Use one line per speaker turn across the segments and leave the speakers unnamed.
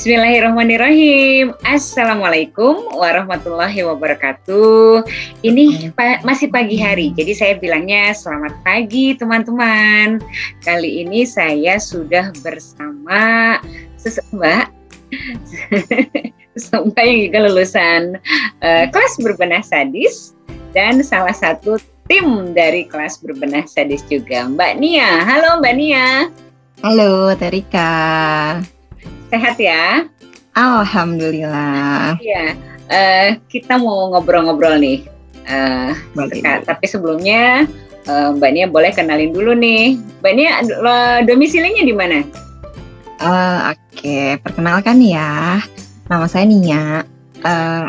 Bismillahirrahmanirrahim. Assalamualaikum warahmatullahi wabarakatuh. Ini masih pagi hari, jadi saya bilangnya selamat pagi teman-teman. Kali ini saya sudah bersama Mbak yang juga lulusan kelas berbenah sadis dan salah satu tim dari kelas berbenah sadis juga, Mbak Nia. Halo Mbak Nia.
Halo Terika.
Sehat ya?
Alhamdulillah.
Iya, kita mau ngobrol-ngobrol nih. Tapi sebelumnya Mbak Nia boleh kenalin dulu nih. Mbak Nia domisilinya di mana?
Oke, perkenalkan ya. Nama saya Nia,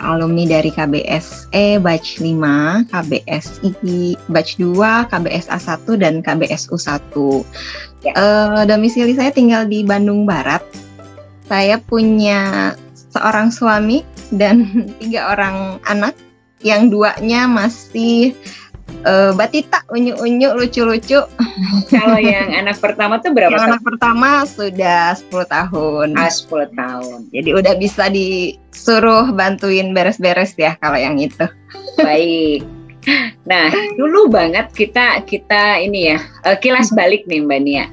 alumni dari KBSE Batch 5, KBSI Batch 2, KBSA 1, dan KBSU 1. Ya. Domisili saya tinggal di Bandung Barat. Saya punya seorang suami dan 3 orang anak, yang 2-nya masih batita, unyu-unyu, lucu-lucu.
Kalau yang anak pertama tuh berapa tahun?
Anak pertama sudah 10 tahun.
10 tahun.
Jadi udah bisa disuruh bantuin beres-beres ya kalau yang itu.
Baik. Nah, dulu banget kita ini ya, kilas balik nih Mbak Nia.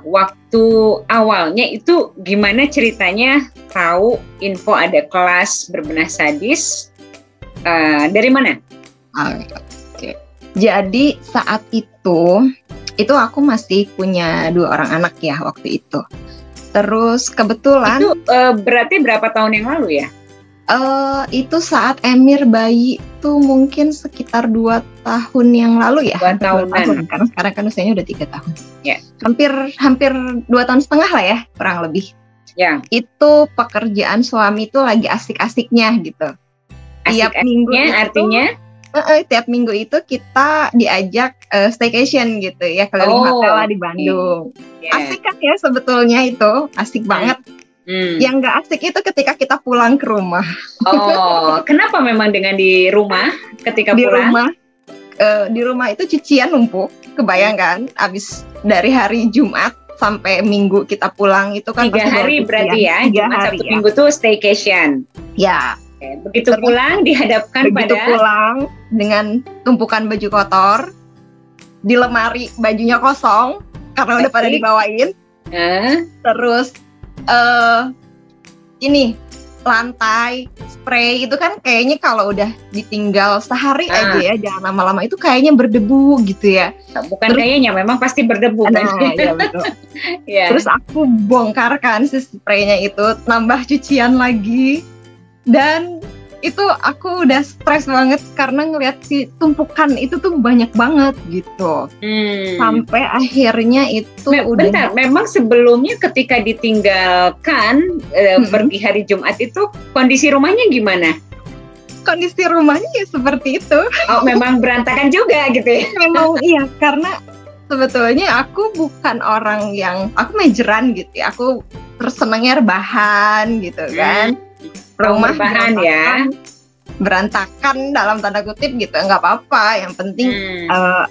Waktu awalnya itu gimana ceritanya tahu info ada kelas berbenah sadis, dari mana?
Oke. Jadi saat itu aku masih punya 2 orang anak ya waktu itu. Terus kebetulan
itu berarti berapa tahun yang lalu ya?
Itu saat Emir bayi tuh mungkin sekitar 2 tahun yang lalu ya.
2 tahunan.
Karena sekarang kan usianya udah 3 tahun.
Ya.
Hampir 2,5 tahun lah ya, kurang lebih.
Ya.
Itu pekerjaan suami tuh lagi asik-asiknya gitu. Tiap minggu
artinya?
Tiap minggu itu kita diajak staycation gitu ya, keliling hotel di Bandung. Yeah. Asik kan ya sebetulnya itu, asik banget. Yang nggak asik itu ketika kita pulang ke rumah.
Oh, kenapa memang dengan di rumah ketika pulang?
Di rumah itu cucian numpuk, kebayang kan? Abis dari hari Jumat sampai Minggu kita pulang itu kan
3 hari berarti ya, Jumat Sabtu Minggu tuh staycation.
Ya.
Begitu pulang dihadapkan
pulang dengan tumpukan baju kotor, di lemari bajunya kosong karena udah pada dibawain. Terus ini lantai spray itu kan kayaknya kalau udah ditinggal sehari aja ya, jangan lama-lama itu kayaknya berdebu gitu ya.
Bukan kayaknya, memang pasti berdebu.
Iya betul. Yeah. Terus aku bongkar kan si spraynya itu, nambah cucian lagi, dan itu aku udah stres banget karena ngeliat si tumpukan itu tuh banyak banget gitu. Sampai akhirnya itu
Bentar, memang sebelumnya ketika ditinggalkan pergi hari Jumat itu kondisi rumahnya gimana?
Kondisi rumahnya ya seperti itu.
Oh, memang berantakan juga gitu ya?
Memang iya, karena sebetulnya aku bukan orang yang, aku majoran gitu ya, aku senangnya rebahan gitu kan. Rumah berantakan dalam tanda kutip gitu, nggak apa-apa, yang penting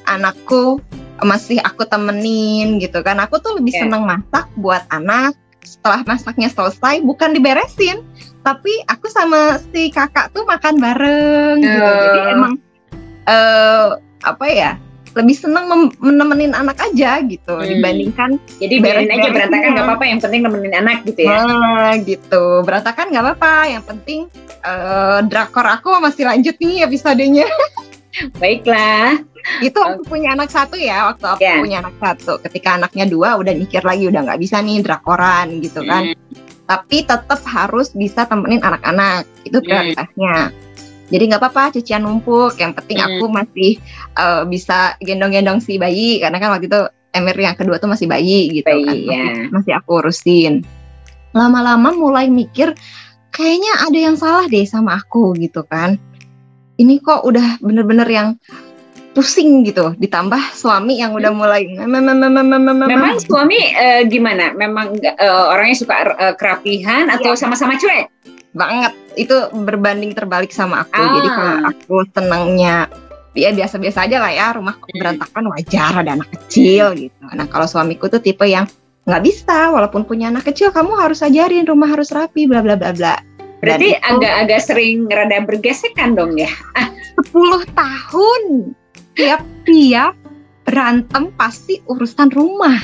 anakku masih aku temenin gitu kan. Aku tuh lebih senang masak buat anak. Setelah masaknya selesai bukan diberesin, tapi aku sama si kakak tuh makan bareng gitu. Jadi emang lebih senang menemenin anak aja gitu dibandingkan.
Jadi biarin aja berantakan nggak apa-apa, yang penting nemenin anak gitu ya.
Gitu, berantakan nggak apa-apa, yang penting drakor aku masih lanjut nih episodenya.
Baiklah.
Itu aku punya anak 1 ya, waktu aku punya anak 1. Ketika anaknya 2 udah mikir lagi, udah nggak bisa nih drakoran gitu kan. Tapi tetap harus bisa temenin anak-anak, itu prioritasnya. Jadi nggak apa-apa cucian numpuk, yang penting aku masih bisa gendong-gendong si bayi, karena kan waktu itu Emir yang kedua tuh masih bayi gitu kan, masih aku urusin. Lama-lama mulai mikir, kayaknya ada yang salah deh sama aku gitu kan. Ini kok udah bener-bener yang pusing gitu, ditambah suami yang udah mulai
Memang suami gimana? Memang orangnya suka kerapihan atau sama-sama cuek?
Banget, itu berbanding terbalik sama aku. Jadi kalau aku senangnya ya biasa-biasa aja lah ya, rumah berantakan wajar, ada anak kecil gitu. Nah kalau suamiku tuh tipe yang nggak bisa, walaupun punya anak kecil kamu harus ajarin rumah harus rapi, bla bla bla bla.
Berarti agak-agak sering rada bergesekan dong ya?
10 tahun tiap berantem pasti urusan rumah.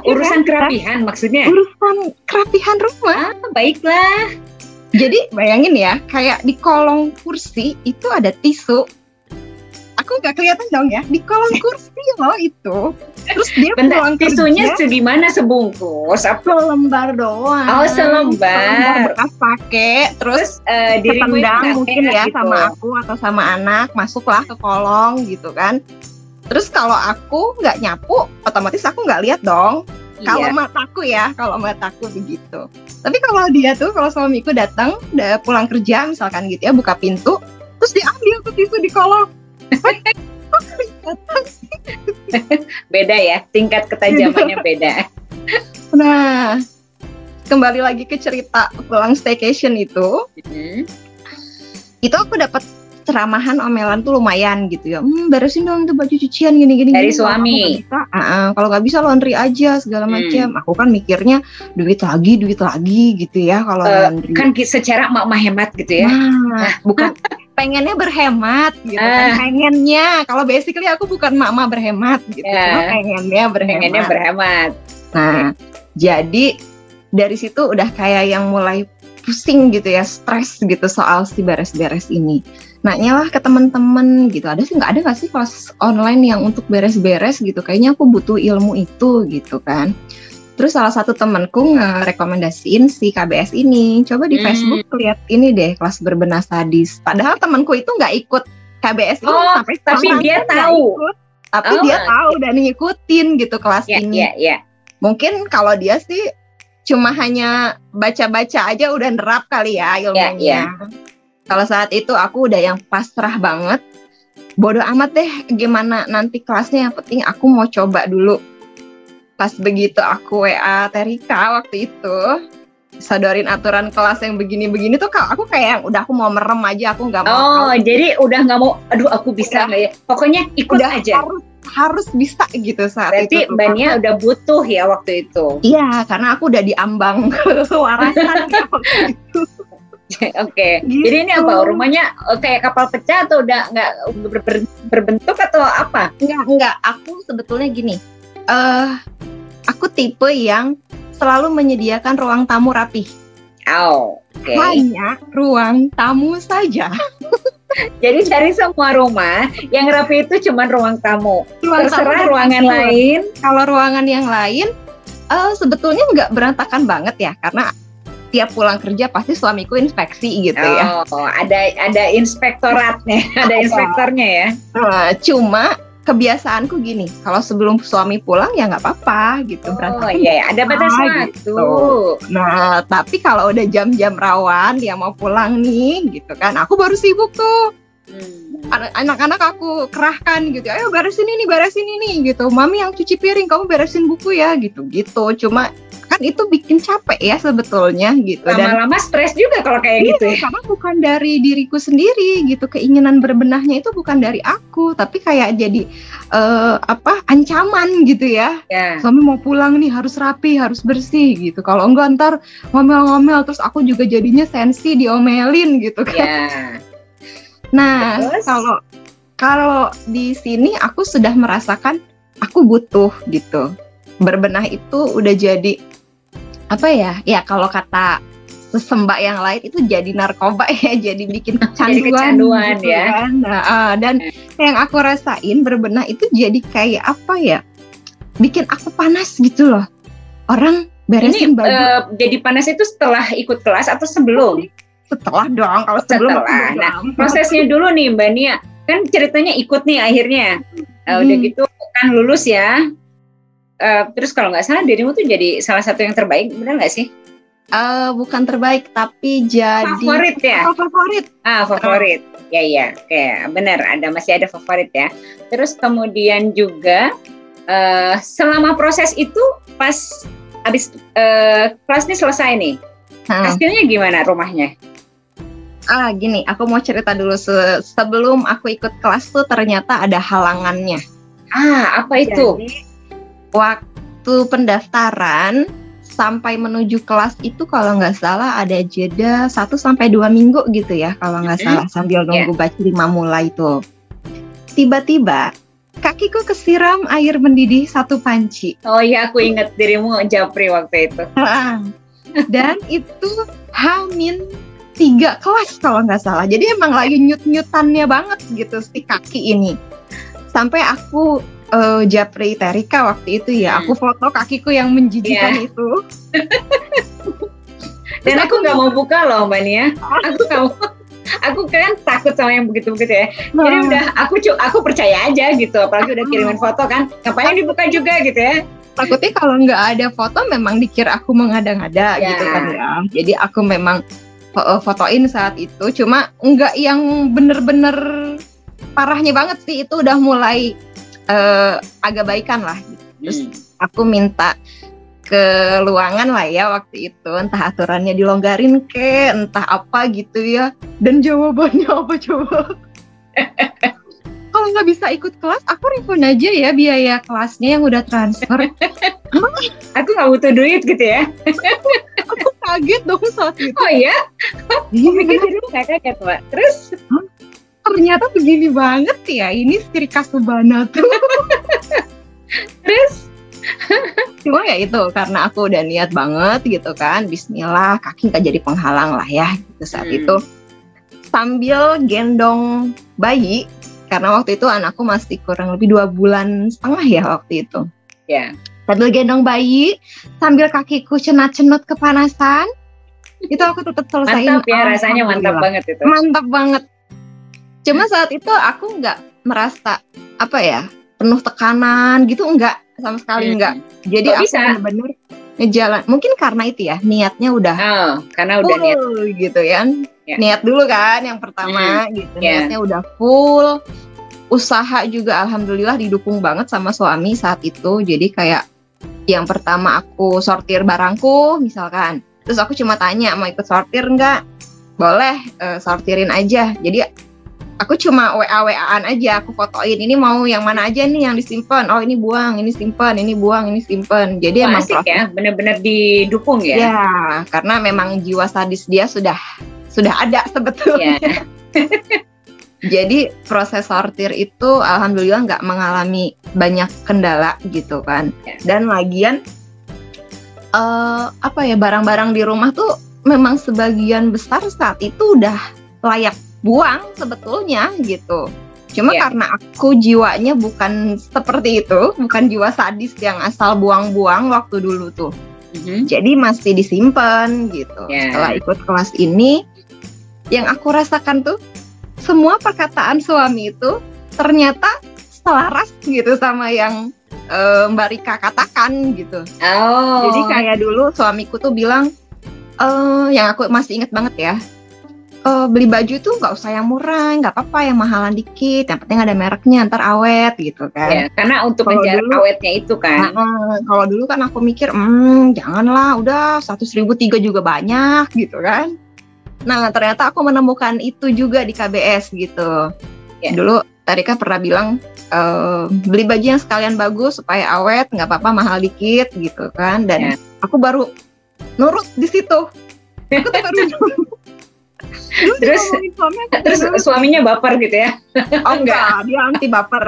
Urusan kerapihan maksudnya?
Urusan kerapihan rumah.
Baiklah.
Jadi bayangin ya, kayak di kolong kursi itu ada tisu. Aku nggak kelihatan dong ya, di kolong kursi loh itu. Terus dia pulang
tisunya
kerja,
segimana, sebungkus?
Selembar doang.
Oh, selembar
bekas pakai. Terus
dirimu
ketendang mungkin ya gitu. Sama aku atau sama anak, masuklah ke kolong gitu kan. Terus kalau aku nggak nyapu, otomatis aku nggak lihat dong. Kalau mataku begitu. Tapi kalau dia tuh, kalau suamiku datang, udah pulang kerja misalkan gitu ya, buka pintu, terus diambil tuh tisu di kolong.
Beda ya, tingkat ketajamannya beda.
Nah, kembali lagi ke cerita pulang staycation itu. Itu aku dapat ceramahan omelan tuh lumayan gitu ya. Beresin dong itu baju cucian gini-gini.
Dari suami.
Kalau nggak bisa laundry aja segala macam. Aku kan mikirnya duit lagi gitu ya kalau laundry.
Kan secara emak hemat gitu ya.
Nah, bukan pengennya berhemat gitu kan. Pengennya, kalau basically aku bukan mama berhemat gitu. Cuma pengennya berhemat. Nah, jadi dari situ udah kayak yang mulai pusing gitu ya, stres gitu soal si beres-beres ini. Nanya lah ke teman-teman gitu, nggak ada nggak sih kelas online yang untuk beres-beres gitu, kayaknya aku butuh ilmu itu gitu kan. Terus salah satu temanku ngerekomendasiin si KBS ini, coba di Facebook lihat ini deh, kelas berbenah sadis. Padahal temanku itu nggak ikut KBS ini sampai
tapi dia tahu.
Dia tahu dan ngikutin gitu kelas ini. Mungkin kalau dia sih cuma hanya baca-baca aja udah nerap kali ya ilmunya. Kalau saat itu aku udah yang pasrah banget, bodoh amat deh gimana nanti kelasnya, yang penting aku mau coba dulu. Pas begitu aku WA Terika waktu itu, sodorin aturan kelas yang begini-begini tuh, aku kayak udah aku mau merem aja, aku nggak mau.
Jadi udah nggak mau, aduh aku bisa nggak ya, pokoknya ikut aja.
Harus bisa gitu saat
berarti
itu.
Berarti Mbak Nia udah butuh ya waktu itu?
Iya, karena aku udah diambang kewarasan waktu itu.
Oke. Gitu. Jadi ini apa? Rumahnya kayak kapal pecah atau udah nggak berbentuk atau apa?
Enggak. Aku sebetulnya gini. Aku tipe yang selalu menyediakan ruang tamu rapi.
Okay.
Hanya ruang tamu saja.
Jadi dari semua rumah yang rapi itu cuma ruang tamu. Terserah ruangan lain.
Kalau ruangan yang lain sebetulnya nggak berantakan banget ya, karena tiap pulang kerja pasti suamiku inspeksi gitu ya.
Ada inspektoratnya, ada inspektornya ya.
Cuma kebiasaanku gini, kalau sebelum suami pulang ya nggak apa-apa gitu.
Ada batas waktu. Gitu.
Nah, tapi kalau udah jam-jam rawan dia mau pulang nih gitu kan, aku baru sibuk tuh. Anak-anak aku kerahkan gitu, ayo beresin ini gitu. Mami yang cuci piring, kamu beresin buku ya gitu. Cuma kan itu bikin capek ya sebetulnya gitu.
Lama-lama stres juga kalau kayak gitu ya.
Karena bukan dari diriku sendiri gitu, keinginan berbenahnya itu bukan dari aku, tapi kayak jadi ancaman gitu ya. Suami mau pulang nih harus rapi, harus bersih gitu. Kalau enggak ntar ngomel-ngomel, terus aku juga jadinya sensi diomelin gitu kan. Nah, kalau di sini aku sudah merasakan aku butuh gitu. Berbenah itu udah jadi apa ya? Ya kalau kata sesembah yang lain itu jadi narkoba ya, jadi bikin kecanduan gitu
ya.
Kan? Nah, dan yang aku rasain berbenah itu jadi kayak apa ya? Bikin aku panas gitu loh. Orang beresin baju.
Jadi panas itu setelah ikut kelas atau sebelum?
Setelah dong, kalau sebelum.
Nah, prosesnya dulu nih Mbak Nia, kan ceritanya ikut nih akhirnya. Udah gitu kan lulus ya. Terus kalau nggak salah dirimu tuh jadi salah satu yang terbaik, benar nggak sih?
Bukan terbaik, tapi jadi
favorit ya.
Favorit.
Favorit. Ya, oke, benar. Masih ada favorit ya. Terus kemudian juga selama proses itu pas habis kelas ini selesai nih, hasilnya gimana rumahnya?
Gini, aku mau cerita dulu sebelum aku ikut kelas tuh ternyata ada halangannya.
Apa itu?
Jadi, waktu waktu pendaftaran sampai menuju kelas itu kalau nggak salah ada jeda 1-2 minggu gitu ya kalau nggak salah, sambil nunggu baca 5 mulai itu. Tiba-tiba kakiku kesiram air mendidih 1 panci.
Oh iya, aku ingat dirimu japri waktu itu.
Dan itu H-3 kelas kalau nggak salah. Jadi emang lagi nyut-nyutannya banget gitu si kaki ini. Sampai aku japri Terika waktu itu ya, aku foto kakiku yang menjijikan itu.
Dan aku nggak mau buka loh Mbak Nia. Aku kan takut sama yang begitu-begitu ya. Jadi udah aku percaya aja gitu. Apalagi udah kirimin foto kan, ngapain dibuka juga gitu ya.
Takutnya kalau nggak ada foto memang dikira aku mengada-ngada gitu kan ya. Jadi aku memang fotoin saat itu. Cuma nggak yang bener-bener parahnya banget sih. Itu udah mulai agak baikan lah gitu. Terus aku minta ke luangan lah ya waktu itu, entah aturannya dilonggarin entah apa gitu ya. Dan jawabannya apa coba? Kalau nggak bisa ikut kelas, aku refund aja ya biaya kelasnya yang udah transfer.
Aku nggak butuh duit gitu ya.
Aku kaget dong saat itu.
Oh ya? Aku pikir dulu nggak kaget Mbak. Terus?
Ternyata begini banget ya, ini Sirika Subana tuh.
Terus?
Cuma ya itu, karena aku udah niat banget gitu kan, bismillah, kaki gak jadi penghalang lah ya gitu saat itu. Sambil gendong bayi, karena waktu itu anakku masih kurang lebih 2,5 bulan ya waktu itu. Sambil gendong bayi, sambil kakiku cenat-cenut kepanasan, itu aku tetap selesaiin.
Mantap ya, rasanya mantap banget itu.
Mantap banget. Cuma saat itu aku nggak merasa penuh tekanan gitu, enggak, sama sekali enggak. Jadi aku benar-benar ngejalan. Mungkin karena itu ya, niatnya udah.
Karena udah niat
gitu kan. Niat dulu kan yang pertama gitu. Niatnya udah full. Usaha juga alhamdulillah didukung banget sama suami saat itu. Jadi kayak yang pertama aku sortir barangku misalkan. Terus aku cuma tanya, mau ikut sortir enggak? Boleh, sortirin aja. Jadi aku cuma WA-WA-an aja, aku fotoin ini mau yang mana aja nih yang disimpan. Oh ini buang, ini simpan, ini buang, ini simpan. Jadi emang
asik ya, benar-benar didukung ya.
Ya, karena memang jiwa sadis dia sudah ada sebetulnya. Jadi proses sortir itu alhamdulillah nggak mengalami banyak kendala gitu kan. Dan lagian barang-barang di rumah tuh memang sebagian besar saat itu udah layak buang sebetulnya gitu. Cuma karena aku jiwanya bukan seperti itu, bukan jiwa sadis yang asal buang-buang waktu dulu tuh. Jadi masih disimpan gitu. Setelah ikut kelas ini, yang aku rasakan tuh semua perkataan suami itu ternyata selaras gitu sama yang Mbak Rika katakan gitu. Jadi kayak dulu suamiku tuh bilang, yang aku masih inget banget ya, beli baju tuh nggak usah yang murah, nggak apa-apa yang mahalan dikit, yang penting ada mereknya, ntar awet gitu kan.
Karena untuk menjaga awetnya itu kan.
Kalau dulu kan aku mikir, janganlah, udah 100.000 juga banyak gitu kan. Nah ternyata aku menemukan itu juga di KBS gitu. Dulu Terika pernah bilang, beli baju yang sekalian bagus supaya awet, nggak apa-apa mahal dikit gitu kan. Dan aku baru nurut di situ. Aku tuh baru
Terus suaminya baper gitu ya?
Oh enggak, dia anti baper.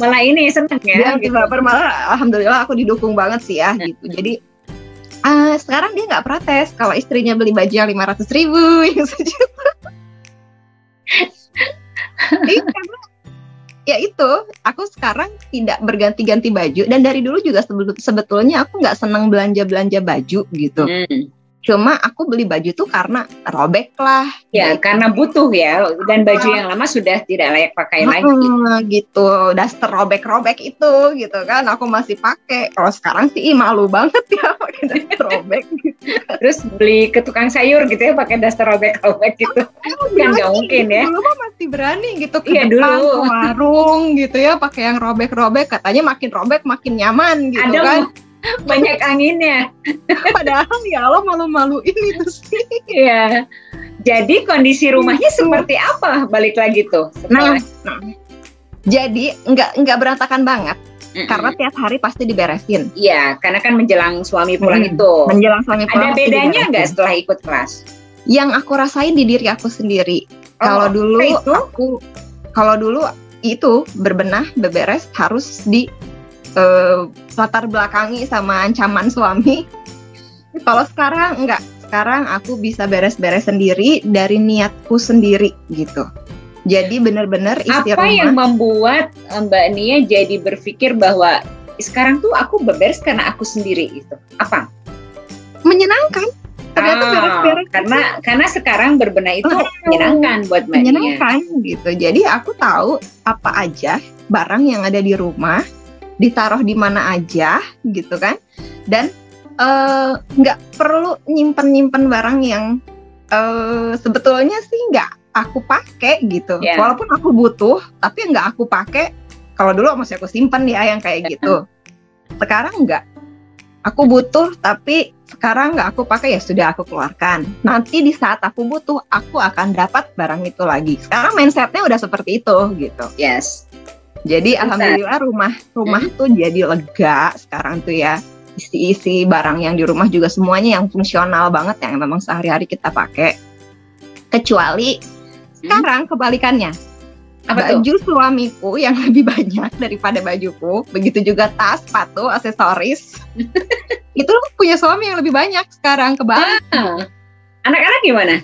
Malah ini seneng ya?
Dia anti baper, malah alhamdulillah aku didukung banget sih ya gitu. Jadi sekarang dia nggak protes kalau istrinya beli baju yang 500.000 yang sejuta. Karena ya itu, aku sekarang tidak berganti-ganti baju, dan dari dulu juga sebetulnya aku nggak senang belanja-belanja baju gitu. Cuma aku beli baju tuh karena robek lah.
Karena butuh ya, dan baju yang lama sudah tidak layak pakai lagi.
Gitu, daster robek-robek itu gitu kan, aku masih pakai. Kalau sekarang sih malu banget ya pakai daster robek. Gitu.
Terus beli ke tukang sayur gitu ya pakai daster robek-robek gitu. Kan nggak mungkin ya.
Dulu mah masih berani gitu ke depan ke warung gitu ya pakai yang robek-robek. Katanya makin robek makin nyaman gitu kan.
Banyak anginnya.
Padahal ya Allah malu-maluin itu sih.
Jadi kondisi rumahnya seperti apa balik lagi tuh?
Jadi nggak berantakan banget. Karena tiap hari pasti diberesin.
Iya, karena kan menjelang suami pulang itu.
Menjelang suami pulang.
Ada bedanya nggak setelah ikut kelas?
Yang aku rasain di diri aku sendiri. Kalau dulu itu berbenah, beberes harus di latar belakangi sama ancaman suami. Kalau sekarang enggak. Sekarang aku bisa beres-beres sendiri dari niatku sendiri gitu. Jadi benar-benar isi
apa
rumah.
Yang membuat Mbak Nia jadi berpikir bahwa sekarang tuh aku beberes karena aku sendiri gitu? Apa?
Menyenangkan. Ternyata beres-beres.
Karena sekarang berbenah itu menyenangkan buat Mbak Nia.
Menyenangkan gitu. Jadi aku tahu apa aja barang yang ada di rumah, ditaruh di mana aja gitu kan. Dan nggak perlu nyimpen barang yang sebetulnya sih nggak aku pakai gitu. Walaupun aku butuh, tapi nggak aku pakai. Kalau dulu masih aku simpen ya yang kayak gitu. Sekarang nggak. Aku butuh, tapi sekarang nggak aku pakai, ya sudah aku keluarkan. Nanti di saat aku butuh, aku akan dapat barang itu lagi. Sekarang mindsetnya udah seperti itu gitu.
Yes.
Jadi alhamdulillah rumah tuh jadi lega sekarang tuh ya. Isi barang yang di rumah juga semuanya yang fungsional banget, yang memang sehari-hari kita pakai. Kecuali sekarang kebalikannya. Baju suamiku yang lebih banyak daripada bajuku. Begitu juga tas, sepatu, aksesoris. Itu punya suami yang lebih banyak sekarang, kebalik.
Anak-anak gimana?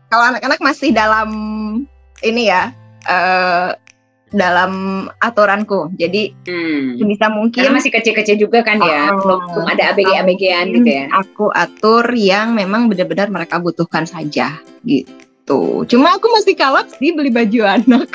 Kalau anak-anak masih dalam ini ya, dalam aturanku. Jadi bisa mungkin. Karena
masih kecil-kecil juga kan ya, belum ada ABG-ABG-an gitu ya.
Aku atur yang memang benar-benar mereka butuhkan saja gitu. Cuma aku masih kalap sih beli baju anak.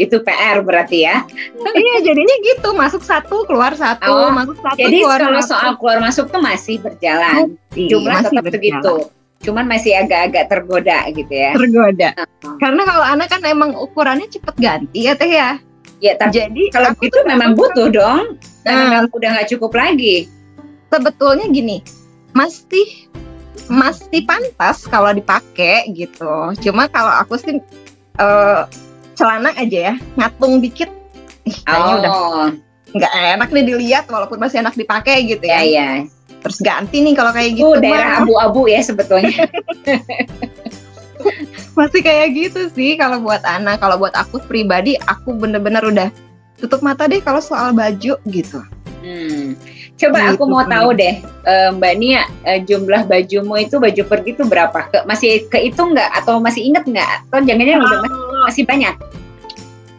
Itu PR berarti ya.
Iya, jadinya gitu, masuk satu keluar satu, masuk satu
jadi
keluar
kalau
satu.
soal keluar masuk tuh masih berjalan. Jumlah tetap begitu. Cuman masih agak-agak tergoda gitu ya.
Tergoda. Karena kalau anak kan emang ukurannya cepet ganti ya Teh ya.
Ya, tapi jadi kalau itu memang butuh dong. Karena udah nggak cukup lagi.
Sebetulnya gini, masih pantas kalau dipakai gitu. Cuma kalau aku sih celana aja ya, ngatung dikit. Kayaknya udah nggak enak nih dilihat walaupun masih enak dipakai gitu ya.
Iya.
Terus ganti nih kalau kayak gitu.
Daerah abu-abu ya sebetulnya.
Masih kayak gitu sih kalau buat anak. Kalau buat aku pribadi, aku bener-bener udah tutup mata deh kalau soal baju gitu.
Coba gitu, aku mau tahu deh, Mbak Nia, jumlah bajumu itu baju pergi itu berapa? Masih kehitung nggak? Atau masih inget nggak? Atau jangan-jangan udah masih banyak?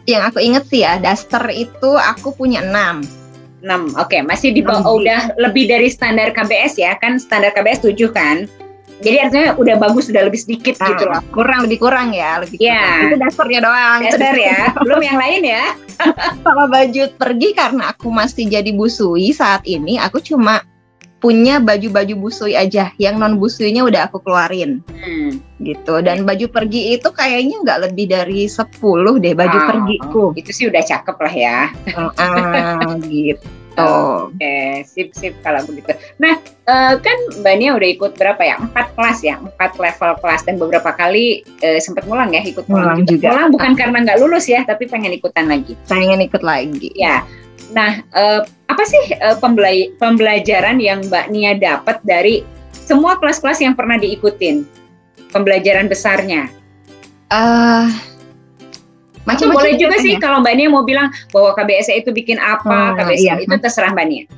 Yang aku inget sih ya, daster itu aku punya 6.
Oke, masih di bawah, udah lebih dari standar KBS ya, kan standar KBS 7 kan? Jadi artinya udah bagus, udah lebih sedikit gitu loh.
Lebih kurang ya, lebih kurang. Itu dasternya doang.
Daster ya, belum yang lain ya.
Sama baju pergi karena aku masih jadi busui saat ini, aku cuma punya baju-baju busui aja, yang non busuinya udah aku keluarin. Gitu. Dan baju pergi itu kayaknya nggak lebih dari 10 deh baju pergiku.
Itu sih udah cakep lah ya.
Gitu.
Oke, sip kalau begitu. Nah, kan Mbak Nia udah ikut berapa ya? 4 kelas ya, 4 level kelas, dan beberapa kali sempat ngulang ya, ikut ngulang juga. Ngulang bukan karena nggak lulus ya, tapi pengen ikutan lagi.
Pengen ikut lagi.
Ya. Nah, apa sih pembelajaran yang Mbak Nia dapat dari semua kelas-kelas yang pernah diikutin? Pembelajaran besarnya? Macam boleh juga sih kalau Mbak Nia mau bilang bahwa KBSA itu bikin apa, KBSA itu terserah Mbak Nia.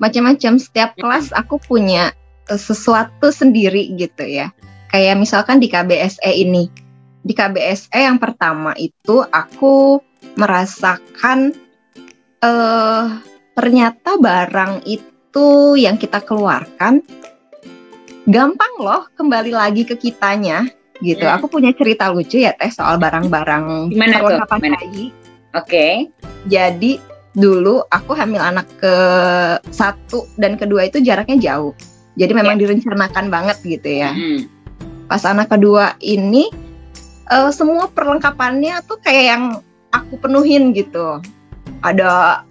Macam-macam, setiap kelas aku punya sesuatu sendiri gitu ya. Kayak misalkan di KBSA ini. Di KBSA yang pertama itu aku merasakan ternyata barang itu yang kita keluarkan gampang loh kembali lagi ke kitanya. Gitu, aku punya cerita lucu ya Teh soal barang-barang perlengkapan bayi.
Oke.
Jadi dulu aku hamil anak ke-1 dan ke-2 itu jaraknya jauh. Jadi memang direncanakan banget gitu ya. Pas anak kedua ini semua perlengkapannya tuh kayak yang aku penuhin gitu. Ada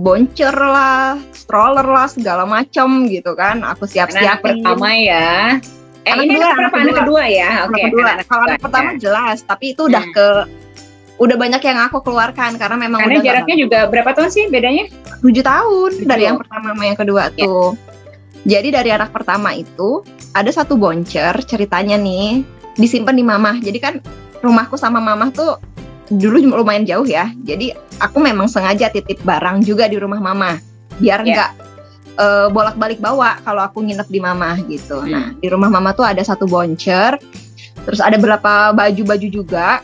boncer lah, stroller lah, segala macam gitu kan. Aku siap-siapin.
Pertama ya. Anak kedua ya. Oke.
Kalau anak pertama jelas, tapi itu udah udah banyak yang aku keluarkan karena memang
karena
udah
jaraknya juga berapa tahun sih bedanya?
7 tahun
7.
dari yang pertama sama yang kedua tuh. Jadi dari anak pertama itu ada satu boncer ceritanya nih disimpan di mamah. Jadi kan rumahku sama mamah tuh dulu lumayan jauh ya. Jadi aku memang sengaja titip barang juga di rumah mamah biar nggak bolak-balik bawa kalau aku nginep di mamah gitu. Nah di rumah mamah tuh ada satu boncer, terus ada beberapa baju-baju juga.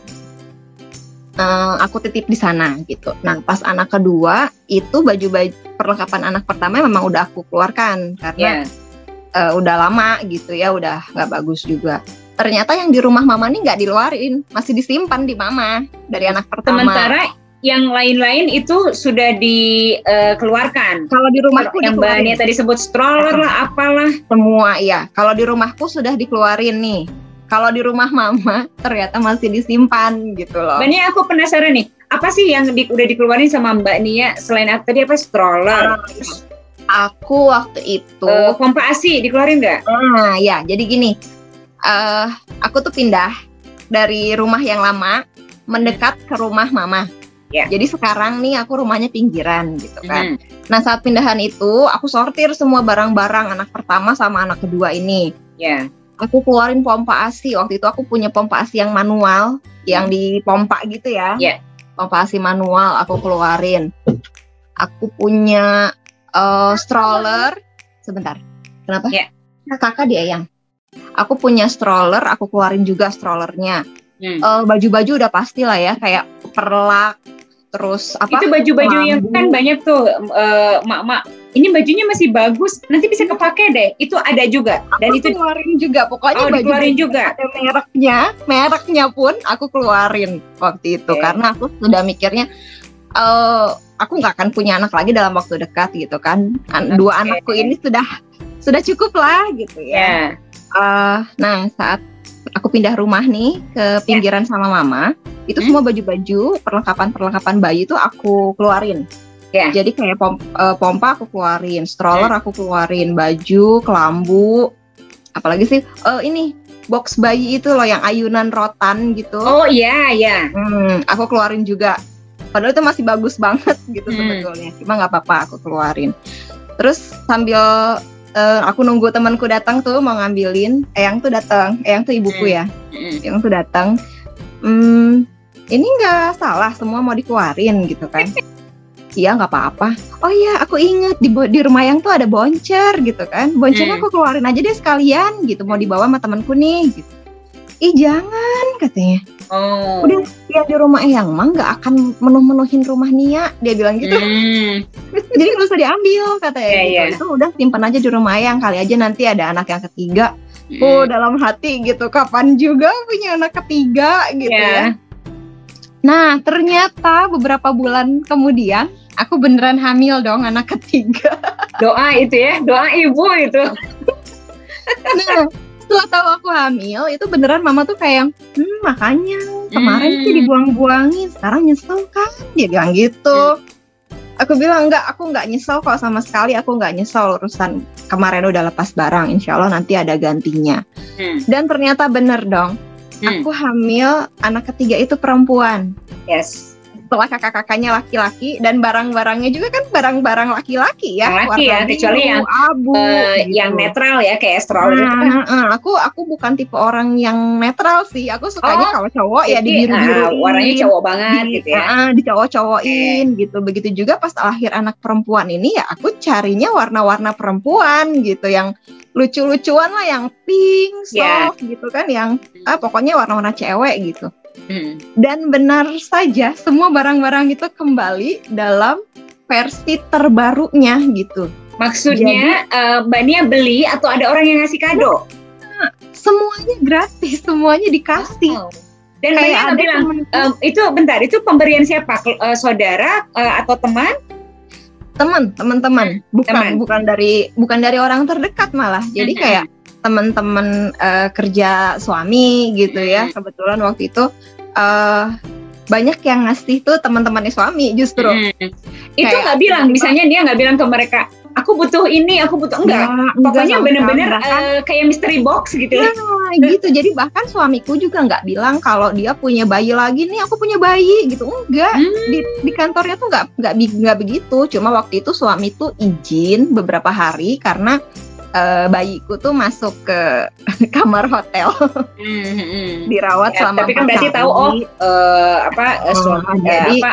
Aku titip di sana gitu. Nah pas anak kedua itu baju-baju perlengkapan anak pertama memang udah aku keluarkan karena udah lama gitu ya, udah nggak bagus juga. Ternyata yang di rumah mama nih nggak diluarin, masih disimpan di mama dari anak pertama.
Sementara yang lain-lain itu sudah dikeluarkan.
Kalau di rumahku
yang Mbak Nia tadi sebut stroller lah, apalah.
Semua ya. Kalau di rumahku sudah dikeluarin nih. Kalau di rumah mama ternyata masih disimpan gitu loh.
Mbak Nia, aku penasaran nih, apa sih yang udah dikeluarin sama Mbak Nia selain tadi apa stroller?
Aku waktu itu
pompa ASI dikeluarin nggak?
Ya, jadi gini, aku tuh pindah dari rumah yang lama mendekat ke rumah mama. Jadi sekarang nih aku rumahnya pinggiran gitu kan. Nah saat pindahan itu aku sortir semua barang-barang anak pertama sama anak kedua ini. Aku keluarin pompa ASI. Waktu itu aku punya pompa ASI yang manual, yang dipompa gitu ya. Pompa ASI manual aku keluarin. Aku punya stroller. Sebentar, kenapa? Kakak dia yang. Aku punya stroller, aku keluarin juga strollernya. Baju-baju udah pasti lah ya, kayak perlak, terus apa?
Itu baju-baju yang kan banyak tuh, mak-mak. Ini bajunya masih bagus, nanti bisa kepake deh. Itu ada juga. Dan
aku
itu
keluarin juga, pokoknya baju
keluarin juga.
Ada mereknya pun aku keluarin waktu itu karena aku sudah mikirnya, aku nggak akan punya anak lagi dalam waktu dekat gitu kan. Dua anakku ini sudah cukup lah gitu ya. Nah saat aku pindah rumah nih ke pinggiran sama mama, itu semua baju-baju perlengkapan bayi itu aku keluarin. Jadi kayak pompa aku keluarin, stroller aku keluarin, baju, kelambu, apalagi sih ini box bayi itu loh yang ayunan rotan gitu.
Oh iya.
Aku keluarin juga. Padahal itu masih bagus banget gitu sebetulnya. Cuma nggak apa-apa aku keluarin. Terus sambil aku nunggu temanku datang tuh mau ngambilin, Eyang tuh datang, Eyang tuh ibuku ya, Eyang tuh datang. Ini nggak salah, semua mau dikeluarin gitu kan? Iya nggak apa-apa. Oh iya aku inget di rumah yang tuh ada boncer gitu kan, boncernya aku keluarin aja deh sekalian gitu, mau dibawa sama temanku nih. Gitu. Ih jangan katanya. Udah ya di rumah Eyang mah nggak akan menuhin rumah Nia, dia bilang gitu. Jadi nggak usah diambil katanya. Gitu. Itu udah simpan aja di rumah Eyang, kali aja nanti ada anak yang ketiga. Dalam hati gitu, kapan juga punya anak ketiga gitu ya. Nah ternyata beberapa bulan kemudian aku beneran hamil dong anak ketiga.
Doa itu ya, doa ibu itu.
Nah setelah tahu aku hamil itu beneran mama tuh kayak makanya kemarin sih dibuang-buangin, sekarang nyesel kan, dia bilang gitu. Aku bilang enggak, aku nggak nyesel kok sama sekali, aku nggak nyesel urusan kemarin udah lepas barang, insya Allah nanti ada gantinya. Dan ternyata bener dong, aku hamil anak ketiga itu perempuan. Setelah kakak-kakaknya laki-laki dan barang-barangnya juga kan barang-barang laki-laki ya.
Laki ya, kecuali yang abu, gitu. Yang netral ya kayak stroller itu kan.
Aku bukan tipe orang yang netral sih. Aku sukanya kalau cowok ya dibiru-biruin.
Warnanya cowok banget gitu ya.
Dicowok-cowokin gitu. Begitu juga pas lahir anak perempuan ini ya aku carinya warna-warna perempuan gitu, yang lucu-lucuan lah, yang pink, soft gitu kan, yang pokoknya warna-warna cewek gitu. Dan benar saja semua barang-barang itu kembali dalam versi terbarunya gitu.
Maksudnya Mbak Nia beli atau ada orang yang ngasih kado?
Semuanya gratis, semuanya dikasih.
Dan Mbak Nia bilang, itu bentar, itu pemberian siapa? Saudara atau teman? Teman-teman, bukan dari orang terdekat malah. Jadi kayak teman-teman kerja suami gitu ya. Kebetulan waktu itu banyak yang ngasih tuh teman-temannya suami justru. Itu nggak bilang, misalnya dia nggak bilang ke mereka, aku butuh ini, aku butuh enggak. Pokoknya bener-bener kayak mystery box gitu.
Nah, gitu. Jadi bahkan suamiku juga nggak bilang kalau dia punya bayi lagi nih, aku punya bayi gitu. Enggak. Di kantornya tuh nggak begitu. Cuma waktu itu suami tuh izin beberapa hari karena bayiku tuh masuk ke kamar hotel, dirawat selama.
Tapi kan berarti tahu
jadi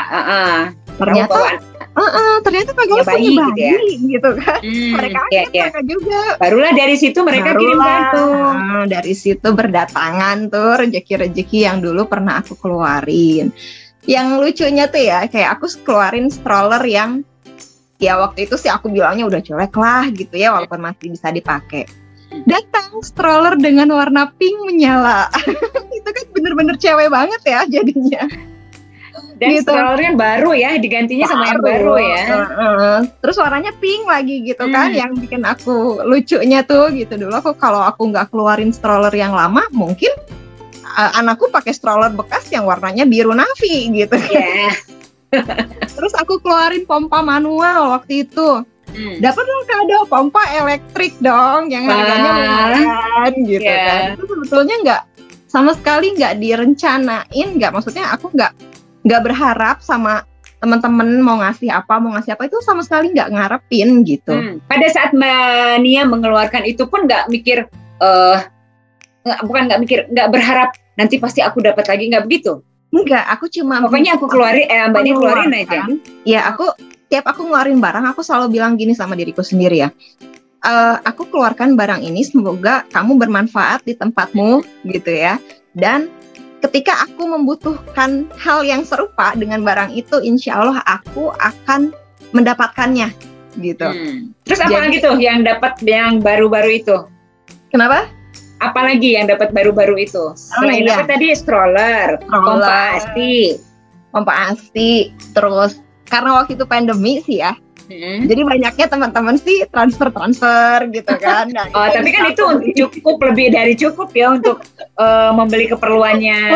ternyata kagak punya bayi gitu kan. Mereka juga.
Barulah dari situ mereka kirimkan tuh.
Dari situ berdatangan tuh rezeki-rezeki yang dulu pernah aku keluarin. Yang lucunya tuh ya, kayak aku keluarin stroller yang ya waktu itu sih aku bilangnya udah jelek lah gitu ya, walaupun masih bisa dipakai. Datang stroller dengan warna pink menyala. Itu kan bener-bener cewek banget ya jadinya.
Dan gitu. Strollernya baru ya, digantinya sama yang baru ya.
Terus warnanya pink lagi gitu kan, yang bikin aku lucunya tuh gitu. Dulu kalau aku nggak keluarin stroller yang lama, mungkin anakku pakai stroller bekas yang warnanya biru navy gitu.
Yeah.
Terus aku keluarin pompa manual waktu itu. Dapat dong kado pompa elektrik dong yang harganya lumayan gitu kan. Itu sebetulnya sama sekali nggak direncanain, maksudnya aku nggak berharap sama teman-teman mau ngasih apa itu sama sekali nggak ngarepin gitu.
Pada saat Mbak Nia mengeluarkan itu pun nggak mikir, nggak berharap nanti pasti aku dapat lagi, nggak begitu?
Enggak, aku cuma
pokoknya aku keluarin, Mbak Nia keluarin aja.
Ya, tiap aku ngeluarin barang, aku selalu bilang gini sama diriku sendiri ya. Aku keluarkan barang ini, semoga kamu bermanfaat di tempatmu gitu ya. Dan ketika aku membutuhkan hal yang serupa dengan barang itu, insya Allah aku akan mendapatkannya gitu.
Terus apa lagi tuh yang dapat yang baru-baru itu?
Kenapa?
Apalagi yang dapat baru-baru itu? Selain dapat tadi stroller, pompa ASI,
terus karena waktu itu pandemi sih ya, jadi banyaknya teman-teman sih transfer gitu kan. Nah,
tapi kan itu cukup, lebih dari cukup ya untuk membeli keperluannya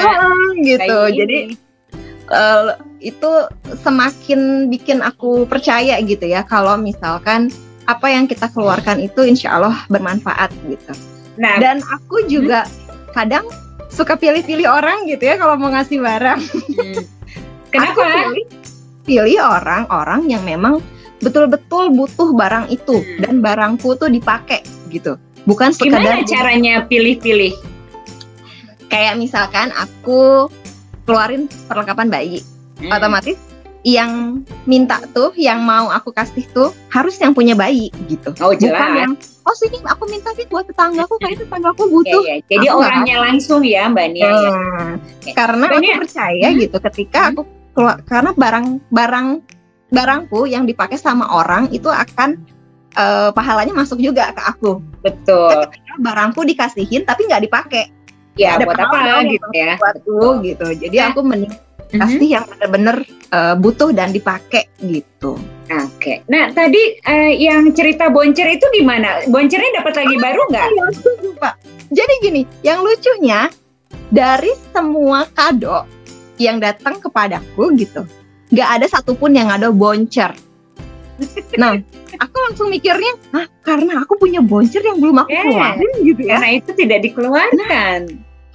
gitu. Jadi itu semakin bikin aku percaya gitu ya, kalau misalkan apa yang kita keluarkan itu insya Allah bermanfaat gitu. Nah, dan aku juga kadang suka pilih-pilih orang gitu ya kalau mau ngasih barang.
Kenapa?
Pilih orang-orang yang memang betul-betul butuh barang itu dan barangku tuh dipakai gitu. Bukan sekadar.
Gimana caranya pilih-pilih?
Kayak misalkan aku keluarin perlengkapan bayi, otomatis yang minta tuh, yang mau aku kasih tuh harus yang punya bayi gitu.
Oh jelas.
Bukan yang sini aku minta sih buat tetanggaku, kayak tetanggaku butuh.
Jadi aku orangnya langsung ya Mbak Nia.
Karena aku percaya gitu ketika aku keluar, karena barangku yang dipakai sama orang itu akan pahalanya masuk juga ke aku.
Betul.
Ketika barangku dikasihin tapi nggak dipakai.
Ya buat apa gitu ya.
Buatku gitu. Jadi aku mending kasih yang benar-benar butuh dan dipakai gitu.
Oke. Nah tadi yang cerita boncer itu gimana? Boncernya dapat lagi baru nggak?
Pak. Jadi gini, yang lucunya dari semua kado yang datang kepadaku gitu, nggak ada satupun yang ada boncer. Nah, aku langsung mikirnya, karena aku punya boncer yang belum aku keluarin gitu ya.
Karena itu tidak dikeluarkan.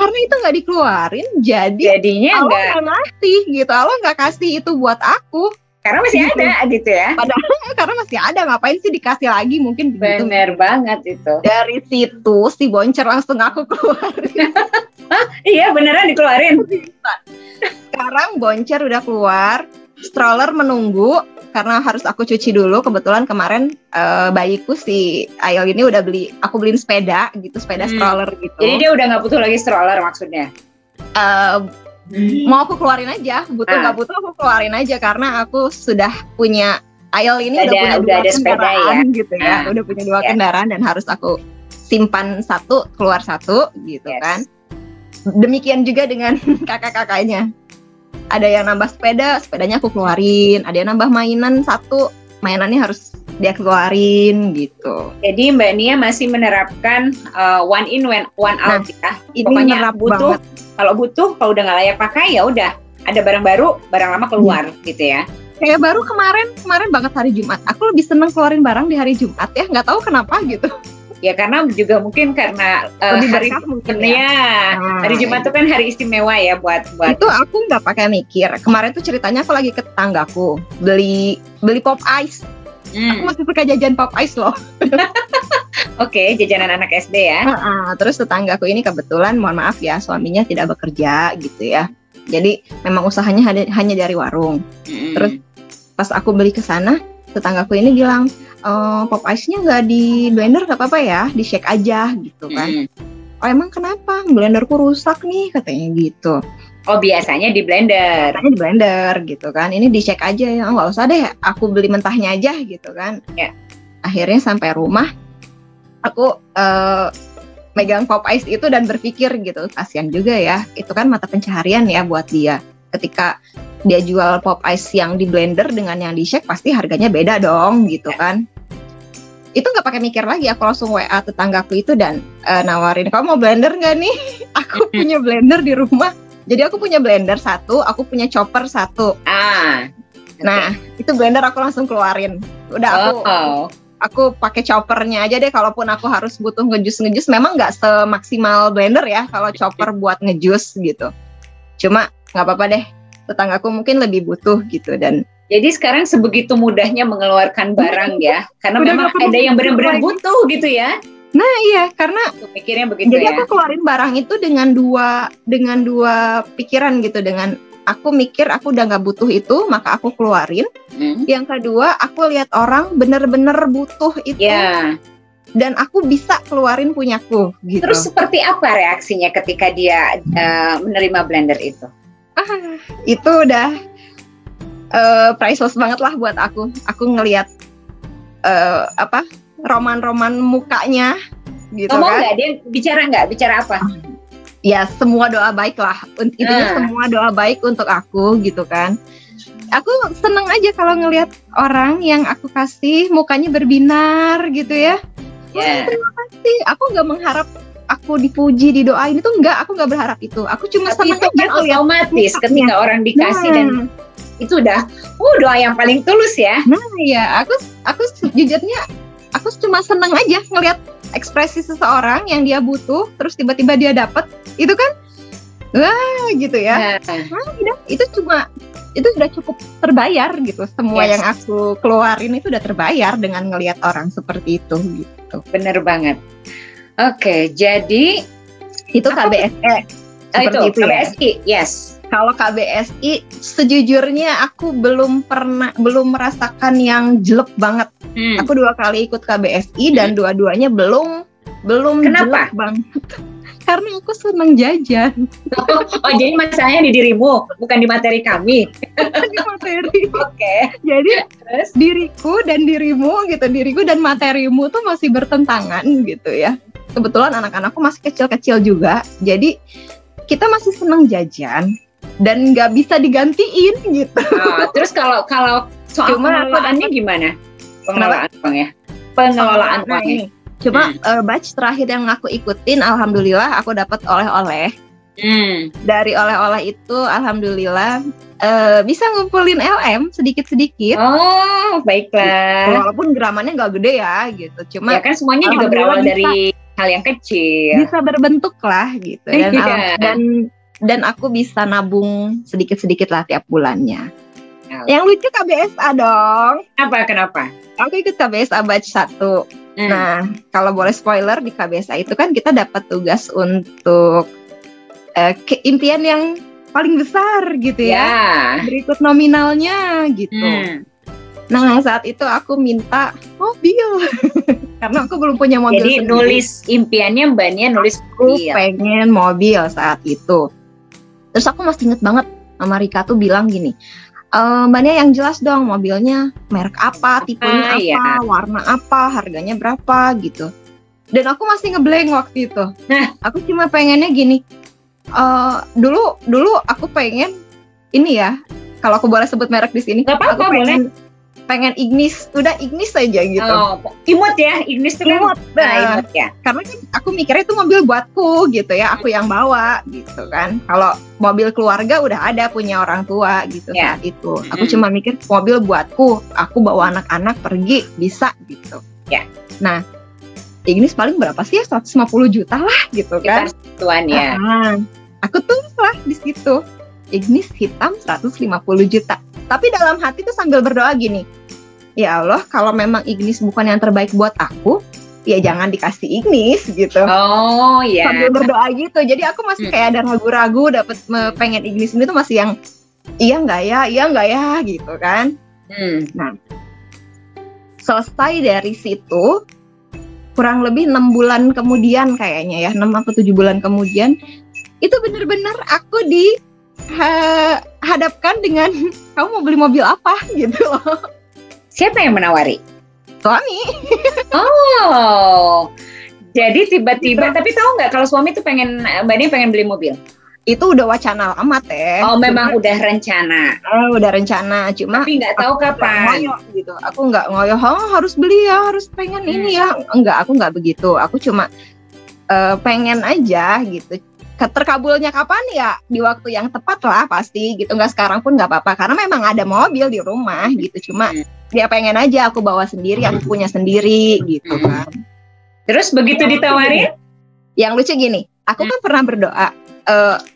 Karena itu nggak dikeluarin, jadinya Allah nggak ngasih gitu. Allah nggak kasih itu buat aku.
Karena masih ada gitu ya.
Padahal karena masih ada, ngapain sih dikasih lagi, mungkin begitu.
Bener banget itu.
Dari situ si boncer langsung aku keluarin.
Iya beneran dikeluarin.
Sekarang boncer udah keluar, stroller menunggu karena harus aku cuci dulu. Kebetulan kemarin bayiku si Ayel ini udah aku beliin sepeda gitu, sepeda stroller gitu.
Jadi dia udah nggak butuh lagi stroller maksudnya?
Mau aku keluarin aja, butuh nggak butuh aku keluarin aja karena aku sudah punya Ayel ini udah punya dua kendaraan gitu ya, udah punya dua kendaraan dan harus aku simpan satu, keluar satu gitu kan. Demikian juga dengan kakak-kakaknya. Ada yang nambah sepedanya aku keluarin. Ada yang nambah mainan satu, mainannya harus dia keluarin gitu.
Jadi Mbak Nia masih menerapkan one in one out ya. Pokoknya butuh, kalau udah nggak layak pakai ya udah ada barang baru, barang lama keluar gitu ya.
Kayak baru kemarin banget hari Jumat. Aku lebih seneng keluarin barang di hari Jumat ya, nggak tahu kenapa gitu.
Ya karena juga mungkin karena hari
mungkin
hari Jumat itu kan hari istimewa ya buat
itu aku nggak pakai mikir. Kemarin tuh ceritanya aku lagi ke tetanggaku beli pop ice. Aku masih suka jajan pop ice loh.
Oke, jajanan anak SD ya.
Terus tetanggaku ini kebetulan, mohon maaf ya, suaminya tidak bekerja gitu ya. Jadi memang usahanya hanya dari warung. Terus pas aku beli ke sana, tetanggaku ini bilang, pop ice-nya nggak di blender nggak apa-apa ya, di shake aja gitu kan. Oh emang kenapa? Blenderku rusak nih katanya gitu.
Oh biasanya di blender.
Biasanya di blender gitu kan. Ini di shake aja ya, nggak usah deh, aku beli mentahnya aja gitu kan.
Ya.
Akhirnya sampai rumah, aku megang pop ice itu dan berpikir gitu, kasihan juga ya, itu kan mata pencaharian ya buat dia. Ketika dia jual pop ice yang di blender dengan yang di shake, pasti harganya beda dong gitu kan. Itu nggak pakai mikir lagi, aku langsung WA tetanggaku itu dan nawarin, kamu mau blender nggak nih? Aku punya blender di rumah. Jadi aku punya blender satu, aku punya chopper satu. Nah itu blender aku langsung keluarin. Udah aku pakai choppernya aja deh, kalaupun aku harus butuh ngejus, memang nggak semaksimal blender ya kalau chopper buat ngejus gitu. Cuma nggak apa-apa deh, tetanggaku mungkin lebih butuh gitu. Dan
jadi sekarang sebegitu mudahnya mengeluarkan barang ya, karena memang ada yang benar-benar butuh gitu ya.
Nah iya, karena
pikirnya begitu
jadi
ya.
Aku keluarin barang itu dengan dua pikiran gitu. Dengan aku mikir aku udah nggak butuh itu, maka aku keluarin. Yang kedua, aku lihat orang bener-bener butuh itu, dan aku bisa keluarin punyaku gitu.
Terus seperti apa reaksinya ketika dia menerima blender itu?
Itu udah priceless banget lah buat aku. Aku ngelihat roman-roman mukanya gitu.
Ngomong nggak, dia bicara apa?
Ya semua doa baik lah, intinya semua doa baik untuk aku gitu kan. Aku seneng aja kalau ngelihat orang yang aku kasih mukanya berbinar gitu ya. Terima kasih. Aku nggak mengharap aku dipuji, didoain, itu enggak. Aku nggak berharap itu. Aku cuma seneng aja
kan otomatis ketika orang dikasih dan itu udah doa yang paling tulus ya.
Nah ya, aku jujurnya aku cuma seneng aja ngelihat ekspresi seseorang yang dia butuh, terus tiba-tiba dia dapat, itu kan, wah gitu ya. Itu sudah cukup terbayar gitu. Semua yang aku keluarin itu udah terbayar dengan ngelihat orang seperti itu gitu.
Bener banget. Oke, jadi
itu KBSI.
Itu KBSI, yes.
Kalau KBSI sejujurnya aku belum merasakan yang jelek banget. Aku 2 kali ikut KBSI dan dua-duanya belum
Kenapa?
Jelek banget. Karena aku seneng jajan.
Oh jadi masalahnya di dirimu, bukan di materi kami.
Di materi.
Oke.
Jadi terus diriku dan materimu tuh masih bertentangan gitu ya. Kebetulan anak-anakku masih kecil-kecil juga, jadi kita masih seneng jajan dan nggak bisa digantiin gitu.
Terus kalau soal pengelolaannya gimana? Pengelolaan uangnya.
Cuma batch terakhir yang aku ikutin, alhamdulillah aku dapat oleh-oleh. Dari oleh-oleh itu, alhamdulillah bisa ngumpulin LM sedikit-sedikit.
Oh, baiklah.
Walaupun geramannya nggak gede ya, gitu. Cuma
ya kan semuanya juga berawal dari hal yang kecil.
Bisa berbentuk lah, gitu. Dan aku bisa nabung sedikit-sedikit lah tiap bulannya. Yang lucu KBSA dong.
Kenapa?
Aku ikut KBSA batch 1. Nah, kalau boleh spoiler, di KBSA itu kan kita dapat tugas untuk impian yang paling besar gitu ya. Berikut nominalnya gitu. Nah, saat itu aku minta mobil. Karena aku belum punya mobil.
Jadi sendiri. Nulis impiannya, Mbak Nia nulis
mobil. Aku pengen mobil saat itu. Terus aku masih inget banget, Mama Rika tuh bilang gini, Mbak Nia yang jelas dong, mobilnya merek apa, tipenya apa, warna apa, harganya berapa gitu. Dan aku masih ngeblank waktu itu. Aku cuma pengennya gini, dulu aku pengen ini ya, kalau aku boleh sebut merek di sini.
Gak apa-apa, boleh.
pengen Ignis, udah Ignis aja gitu.
Oh, imut ya, Ignis itu kan. Imut ya.
Karena kan aku mikirnya itu mobil buatku gitu ya, aku yang bawa gitu kan. Kalau mobil keluarga udah ada punya orang tua gitu saat itu. Aku cuma mikir mobil buatku, aku bawa anak-anak pergi bisa gitu.
Ya.
Nah, Ignis paling berapa sih ya? 150 juta lah gitu kan.
Tuan ya.
Aku tulis lah di situ. Ignis hitam 150 juta. Tapi dalam hati tuh sambil berdoa gini, ya Allah, kalau memang Ignis bukan yang terbaik buat aku, ya jangan dikasih Ignis gitu.
Oh ya.
Sambil berdoa gitu. Jadi aku masih kayak ada ragu-ragu dapet pengen Ignis ini tuh masih yang iya nggak ya gitu kan. Nah, selesai dari situ kurang lebih 6 bulan kemudian kayaknya ya, 6 atau 7 bulan kemudian itu benar-benar aku dihadapkan dengan kamu mau beli mobil apa gitu loh.
Siapa yang menawari?
Suami.
Oh, jadi tiba-tiba gitu. Tapi tahu nggak kalau suami tuh Mbak Nia pengen beli mobil?
Itu udah wacana lama teh.
Oh, memang udah rencana.
Udah rencana, cuma
tapi nggak tahu kapan.
Gitu. Aku nggak ngoyo, harus beli ya, harus pengen ini ya. Enggak, aku nggak begitu. Aku cuma pengen aja gitu. Terkabulnya kapan ya di waktu yang tepat lah pasti gitu, nggak sekarang pun nggak apa-apa karena memang ada mobil di rumah gitu, cuma dia pengen aja aku bawa sendiri, aku punya sendiri gitu kan.
Terus begitu ditawarin,
yang lucu gini, aku kan pernah berdoa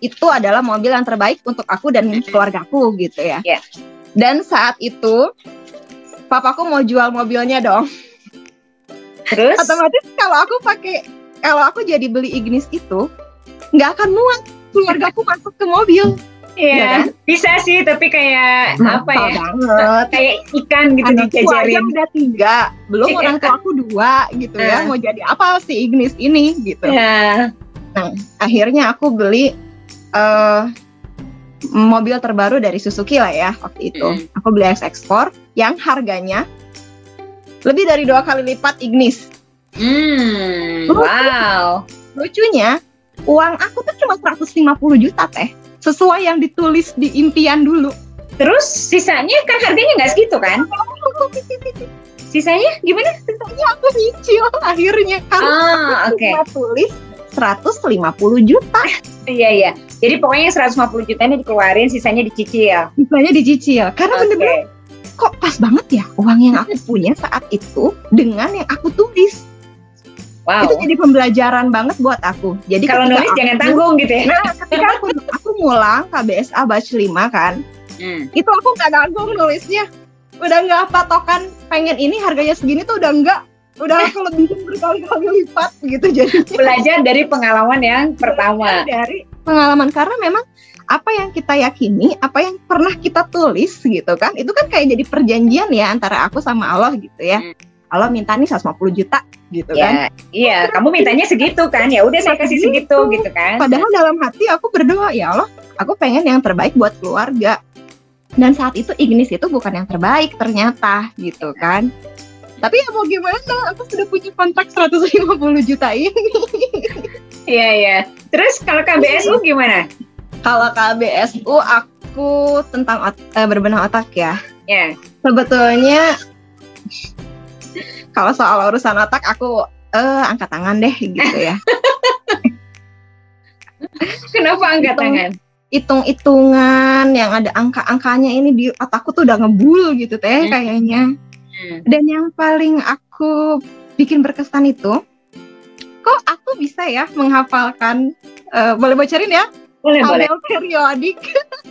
itu adalah mobil yang terbaik untuk aku dan keluargaku gitu ya. Dan saat itu papaku mau jual mobilnya dong.
Terus
otomatis kalau aku jadi beli Ignis itu nggak akan muat keluargaku masuk ke mobil.
Iya, kan? Bisa sih, tapi kayak apa ya?
Banget.
Kayak ikan gitu dijajarin.
Aku udah 3, belum orang tua aku 2 gitu ya. Mau jadi apa sih Ignis ini gitu. Nah, akhirnya aku beli mobil terbaru dari Suzuki lah ya waktu itu. Aku beli X-Sport yang harganya lebih dari 2 kali lipat Ignis.
Wow.
Lucunya, uang aku tuh cuma 150 juta teh, sesuai yang ditulis di impian dulu.
Terus sisanya kan harganya nggak segitu kan? Sisanya gimana?
Sisanya aku nyicil akhirnya karena cuma tulis 150 juta.
Iya. Jadi pokoknya 150 juta ini dikeluarin, sisanya dicicil.
Karena bener-bener kok pas banget ya uang yang aku punya saat itu dengan yang aku tulis.
Wow.
Itu jadi pembelajaran banget buat aku. Jadi
kalau nulis jangan tanggung gitu ya.
Nah, ketika aku ngulang KBSA batch 5 kan, itu aku nggak tanggung nulisnya. Udah nggak patokan pengen ini harganya segini tuh udah aku lebihin berkali-kali lipat gitu. Jadi
belajar dari pengalaman yang pertama.
Dari pengalaman karena memang apa yang kita yakini, apa yang pernah kita tulis gitu kan, itu kan kayak jadi perjanjian ya antara aku sama Allah gitu ya. Allah minta nih 150 juta gitu kan.
Iya, kamu mintanya segitu kan. Ya udah saya kasih segitu gitu kan.
Padahal dalam hati aku berdoa, ya Allah, aku pengen yang terbaik buat keluarga. Dan saat itu Ignis itu bukan yang terbaik ternyata gitu kan. Tapi ya mau gimana, aku sudah punya kontrak 150 juta ini.
Iya. Terus kalau KBSU gimana?
Kalau KBSU aku tentang berbenah otak ya.
Iya.
Sebetulnya kalau soal urusan otak aku angkat tangan deh gitu ya.
Kenapa angkat tangan?
Hitung-hitungan yang ada angka-angkanya ini di otakku tuh udah ngebul gitu teh kayaknya. Dan yang paling aku bikin berkesan itu, kok aku bisa ya menghafalkan, boleh bocorin ya?
Boleh.
Periodik.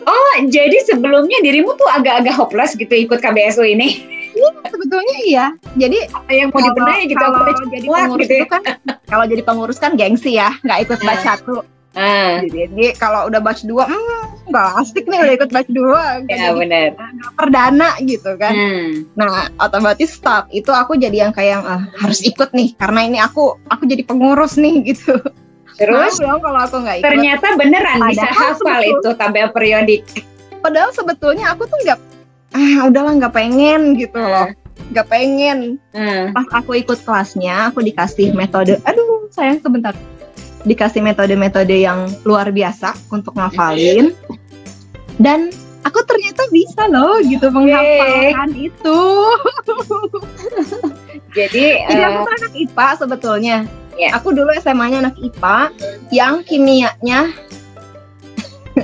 Oh, jadi sebelumnya dirimu tuh agak-agak hopeless gitu ikut KBSU ini?
Iya, sebetulnya iya. Jadi
apa yang mau dibenahi gitu?
Kalau jadi pengurus gitu kan, kalau jadi pengurus kan gengsi ya, nggak ikut batch 1. Jadi kalau udah batch 2, nggak asik nih udah ikut batch 2.
Ya benar.
Perdana gitu kan. Nah, otomatis stop. Itu aku jadi yang kayak harus ikut nih, karena ini aku jadi pengurus nih gitu.
Terus
kalau aku nggak ikut,
ternyata beneran bisa hafal itu tabel periodik.
Padahal sebetulnya aku tuh udahlah nggak pengen gitu loh, nggak pengen. Pas aku ikut kelasnya, aku dikasih metode, sayang sebentar, dikasih metode-metode yang luar biasa untuk ngafalin. Dan aku ternyata bisa loh gitu menghafalkan itu.
Jadi
aku anak IPA sebetulnya.
Yeah.
Aku dulu SMA-nya anak IPA yang kimianya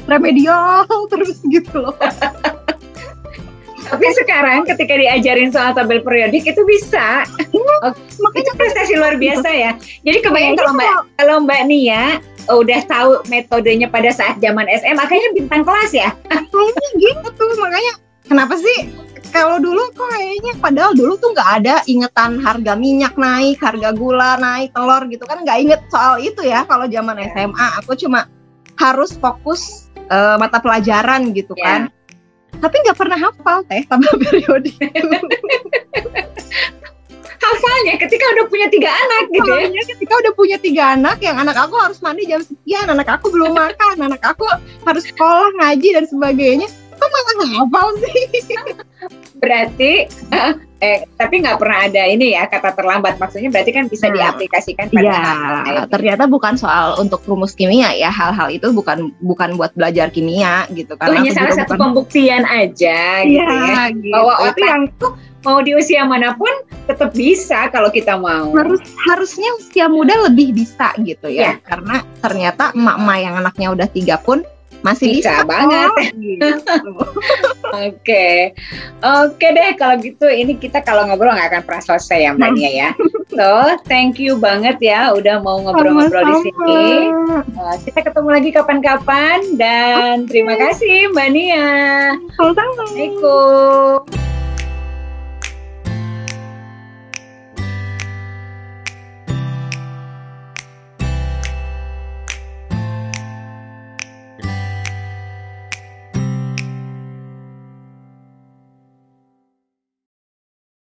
remedial terus gitu loh.
Tapi sekarang ketika diajarin soal tabel periodik itu bisa. Itu prestasi luar biasa ya. Jadi kebayang kalau Mbak Nia udah tahu metodenya pada saat zaman SMA, kayaknya bintang kelas ya.
Kayaknya gitu, makanya kenapa sih kalau dulu kok kayaknya, padahal dulu tuh nggak ada ingetan harga minyak naik, harga gula naik, telur gitu kan, nggak inget soal itu ya. Kalau zaman SMA aku cuma harus fokus mata pelajaran gitu kan. Tapi nggak pernah hafal tabel periodik.
Hafalnya ketika udah punya 3 anak gitu ya.
Ketika udah punya 3 anak, yang anak aku harus mandi jam sekian, anak aku belum makan, anak aku harus sekolah, ngaji dan sebagainya. Kok malah hafal sih?
Berarti tapi nggak pernah ada ini ya kata terlambat, maksudnya berarti kan bisa diaplikasikan pada
hal ternyata bukan soal untuk rumus kimia ya, hal-hal itu bukan buat belajar kimia gitu kan.
Hanya salah satu pembuktian aja gitu ya.
Gitu.
Bahwa otak yang mau di usia manapun tetap bisa kalau kita mau.
Harusnya usia muda lebih bisa gitu ya. Karena ternyata emak-emak yang anaknya udah 3 pun masih bisa
banget. Gitu. Oke deh kalau gitu, ini kita kalau ngobrol nggak akan pernah selesai ya Mbak Nia ya. So thank you banget ya udah mau ngobrol-ngobrol di sini. Kita ketemu lagi kapan-kapan dan terima kasih Mbak Nia.
Assalamualaikum.
Assalamualaikum.